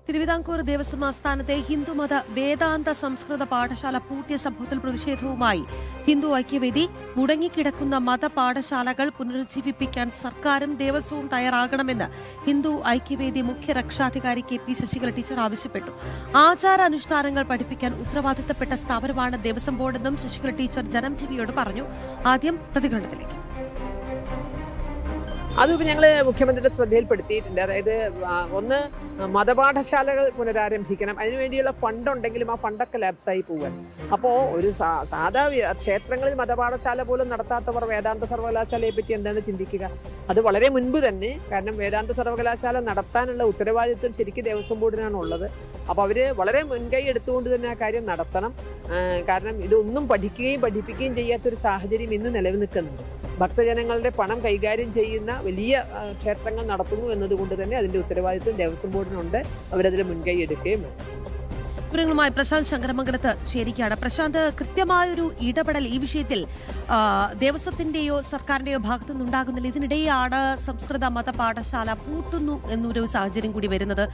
തിരുവിതാംകൂർ ദേവസ്വം ആസ്ഥാനത്തെ ഹിന്ദുമത വേദാന്ത സംസ്കൃത പാഠശാല പൂട്ടിയ സംഭവത്തിൽ പ്രതിഷേധവുമായി ഹിന്ദു ഐക്യവേദി മുടങ്ങിക്കിടക്കുന്ന മതപാഠശാലകൾ പുനരുജ്ജീവിപ്പിക്കാൻ സർക്കാരും ദേവസ്വവും തയ്യാറാകണമെന്ന് ഹിന്ദു ഐക്യവേദി മുഖ്യ രക്ഷാധികാരി KP ശശികല ടീച്ചർ ആവശ്യപ്പെട്ടു. ആചാരാനുഷ്ഠാനങ്ങൾ പഠിപ്പിക്കാൻ ഉത്തരവാദിത്തപ്പെട്ട സ്ഥാപനമാണ് ദേവസ്വം ബോർഡെന്നും ശശികല ടീച്ചർ ജനം ടിവിയോട് പറഞ്ഞു. ആദ്യം പ്രതികരണത്തിലേക്ക്. അതിപ്പോൾ ഞങ്ങൾ മുഖ്യമന്ത്രിയുടെ ശ്രദ്ധയിൽപ്പെടുത്തിയിട്ടുണ്ട്. അതായത് ഒന്ന്, മതപാഠശാലകൾ പുനരാരംഭിക്കണം. അതിനുവേണ്ടിയുള്ള ഫണ്ട് ഉണ്ടെങ്കിലും ആ ഫണ്ടൊക്കെ ലാപ്സായി പോകാൻ. അപ്പോൾ ഒരു സാധാ ക്ഷേത്രങ്ങളിൽ മതപാഠശാല പോലും നടത്താത്തവർ വേദാന്ത സർവകലാശാലയെ പറ്റി എന്താണ് ചിന്തിക്കുക? അത് വളരെ മുൻപ് തന്നെ, കാരണം വേദാന്ത സർവകലാശാല നടത്താനുള്ള ഉത്തരവാദിത്വം ശരിക്കും ദേവസ്വം ബോർഡിനാണ് ഉള്ളത്. അപ്പോൾ അവർ വളരെ മുൻകൈ എടുത്തുകൊണ്ട് തന്നെ ആ കാര്യം നടത്തണം. കാരണം ഇതൊന്നും പഠിക്കുകയും പഠിപ്പിക്കുകയും ചെയ്യാത്തൊരു സാഹചര്യം ഇന്ന് നിലനിൽക്കുന്നുണ്ട്. ഭക്തജനങ്ങളുടെ പണം കൈകാര്യം ചെയ്യുന്ന വലിയ ക്ഷേത്രങ്ങൾ നടത്തുന്നു എന്നതുകൊണ്ട് തന്നെ അതിന്റെ ഉത്തരവാദിത്വം ദേവസ്വം ബോർഡിനുണ്ട്. അവരതിൽ മുൻകൈ എടുക്കുകയും വേണം. വിവരങ്ങളുമായി പ്രശാന്ത് ശങ്കരമംഗലത്ത് ചേരുകയാണ്. പ്രശാന്ത്, കൃത്യമായൊരു ഇടപെടൽ ഈ വിഷയത്തിൽ ദേവസ്വത്തിന്റെയോ സർക്കാരിന്റെയോ ഭാഗത്തു നിന്നുണ്ടാകുന്നില്ല. ഇതിനിടെയാണ് സംസ്കൃത മതപാഠശാല പൂട്ടുന്നു എന്നൊരു സാഹചര്യം കൂടി വരുന്നത്.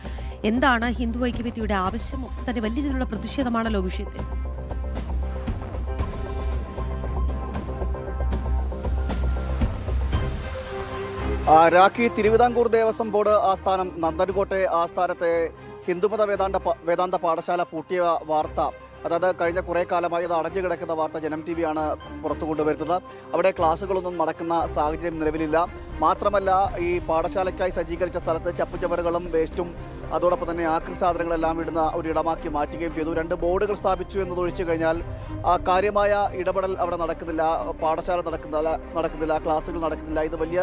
എന്താണ് ഹിന്ദു ഐക്യവേദിയുടെ ആവശ്യം? തന്നെ വലിയ രീതിയിലുള്ള പ്രതിഷേധമാണല്ലോ വിഷയത്തിൽ. രാഖി, തിരുവിതാംകൂർ ദേവസ്വം ബോർഡ് ആസ്ഥാനം നന്ദൻകോട്ടെ ആസ്ഥാനത്തെ ഹിന്ദുമത വേദാന്ത പാഠശാല പൂട്ടിയ വാർത്ത, അതായത് കഴിഞ്ഞ കുറേ കാലമായി അത് അടഞ്ഞു കിടക്കുന്ന വാർത്ത ജനം TV ആണ് പുറത്തു കൊണ്ടുവരുന്നത്. അവിടെ ക്ലാസ്സുകളൊന്നും നടക്കുന്ന സാഹചര്യം നിലവിലില്ല. മാത്രമല്ല, ഈ പാഠശാലയ്ക്കായി സജ്ജീകരിച്ച സ്ഥലത്ത് ചപ്പുചവറുകളും വേസ്റ്റും അതോടൊപ്പം തന്നെ ആക്രി സാധനങ്ങളെല്ലാം ഇടുന്ന ഒരു ഇടമാക്കി മാറ്റുകയും ചെയ്തു. 2 ബോർഡുകൾ സ്ഥാപിച്ചു എന്നതൊഴിച്ചു കഴിഞ്ഞാൽ കാര്യമായ ഇടപെടൽ അവിടെ നടക്കുന്നില്ല. പാഠശാല നടക്കുന്നില്ല, ക്ലാസ്സുകൾ നടക്കുന്നില്ല. ഇത് വലിയ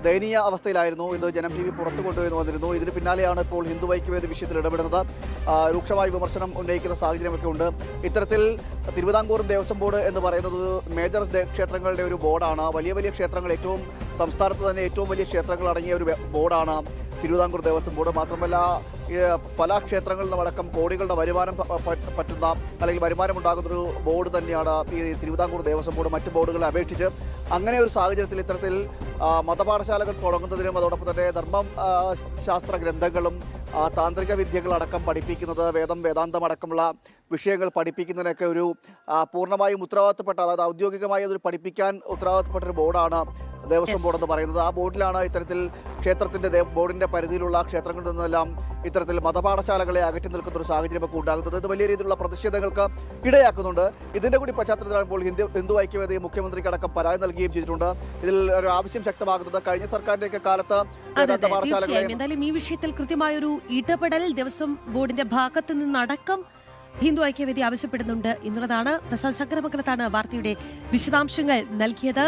ദയനീയ അവസ്ഥയിലായിരുന്നു. ഇത് ജനം TV പുറത്തു കൊണ്ടുവന്ന് വന്നിരുന്നു. ഇതിന് പിന്നാലെയാണ് ഇപ്പോൾ ഹിന്ദു ഐക്യവേദി വിഷയത്തിൽ ഇടപെടുന്നത്. രൂക്ഷമായ വിമർശനം ഉന്നയിക്കുന്ന സാഹചര്യമൊക്കെ ഉണ്ട്. ഇത്തരത്തിൽ തിരുവിതാംകൂർ ദേവസ്വം ബോർഡ് എന്ന് പറയുന്നത് മേജർ ക്ഷേത്രങ്ങളുടെ ഒരു ബോർഡാണ്. വലിയ വലിയ ക്ഷേത്രങ്ങൾ, സംസ്ഥാനത്ത് തന്നെ ഏറ്റവും വലിയ ക്ഷേത്രങ്ങൾ അടങ്ങിയ ഒരു ബോർഡാണ് തിരുവിതാംകൂർ ദേവസ്വം ബോർഡ്. മാത്രമല്ല, പല ക്ഷേത്രങ്ങളിൽ നിന്നടക്കം കോടികളുടെ വരുമാനം പറ്റുന്ന അല്ലെങ്കിൽ വരുമാനമുണ്ടാകുന്നൊരു ബോർഡ് തന്നെയാണ് ഈ തിരുവിതാംകൂർ ദേവസ്വം ബോർഡ് മറ്റ് ബോർഡുകളെ അപേക്ഷിച്ച്. അങ്ങനെ ഒരു സാഹചര്യത്തിൽ ഇത്തരത്തിൽ മതപാഠശാലകൾ തുടങ്ങുന്നതിനും അതോടൊപ്പം തന്നെ ശാസ്ത്ര ഗ്രന്ഥങ്ങളും താന്ത്രിക വിദ്യകളടക്കം പഠിപ്പിക്കുന്നത്, വേദാന്തം അടക്കമുള്ള വിഷയങ്ങൾ പഠിപ്പിക്കുന്നതിനൊക്കെ ഒരു പൂർണ്ണമായും ഉത്തരവാദിത്തപ്പെട്ട, അതായത് ഔദ്യോഗികമായി അതൊരു പഠിപ്പിക്കാൻ ഉത്തരവാദിത്തപ്പെട്ടൊരു ബോർഡാണ് ദേവസ്വം ബോർഡ് എന്ന് പറയുന്നത്. ആ ബോർഡിലാണ് ഇത്തരത്തിൽ ബോർഡിന്റെ പരിധിയിലുള്ള ക്ഷേത്രങ്ങളിൽ നിന്നെല്ലാം ഇത്തരത്തിൽ മതപാഠശാലകളെ അകറ്റി നിൽക്കുന്ന ഒരു സാഹചര്യമൊക്കെ ഉണ്ടാകുന്നത്. ഇത് വലിയ രീതിയിലുള്ള പ്രതിഷേധങ്ങൾക്ക് ഇടയാക്കുന്നുണ്ട്. ഇതിന്റെ കൂടി പശ്ചാത്തലത്തിലാണ് ഇപ്പോൾ ഹിന്ദു ഐക്യവേദി മുഖ്യമന്ത്രിക്ക് അടക്കം പരാതി നൽകുകയും ചെയ്തിട്ടുണ്ട്. ഇതിൽ ഒരു ആവശ്യം ശക്തമാകുന്നത് കഴിഞ്ഞ സർക്കാരിന്റെയൊക്കെ കാലത്ത് എന്തായാലും ഈ വിഷയത്തിൽ കൃത്യമായൊരു ഇടപെടൽ ദേവസ്വം ബോർഡിന്റെ ഭാഗത്ത് നിന്നടക്കം ഹിന്ദു ഐക്യവേദി ആവശ്യപ്പെടുന്നുണ്ട് എന്നുള്ളതാണ്. പ്രശാന്ത് ശങ്കരമംഗലത്താണ് വാർത്തയുടെ വിശദാംശങ്ങൾ നൽകിയത്.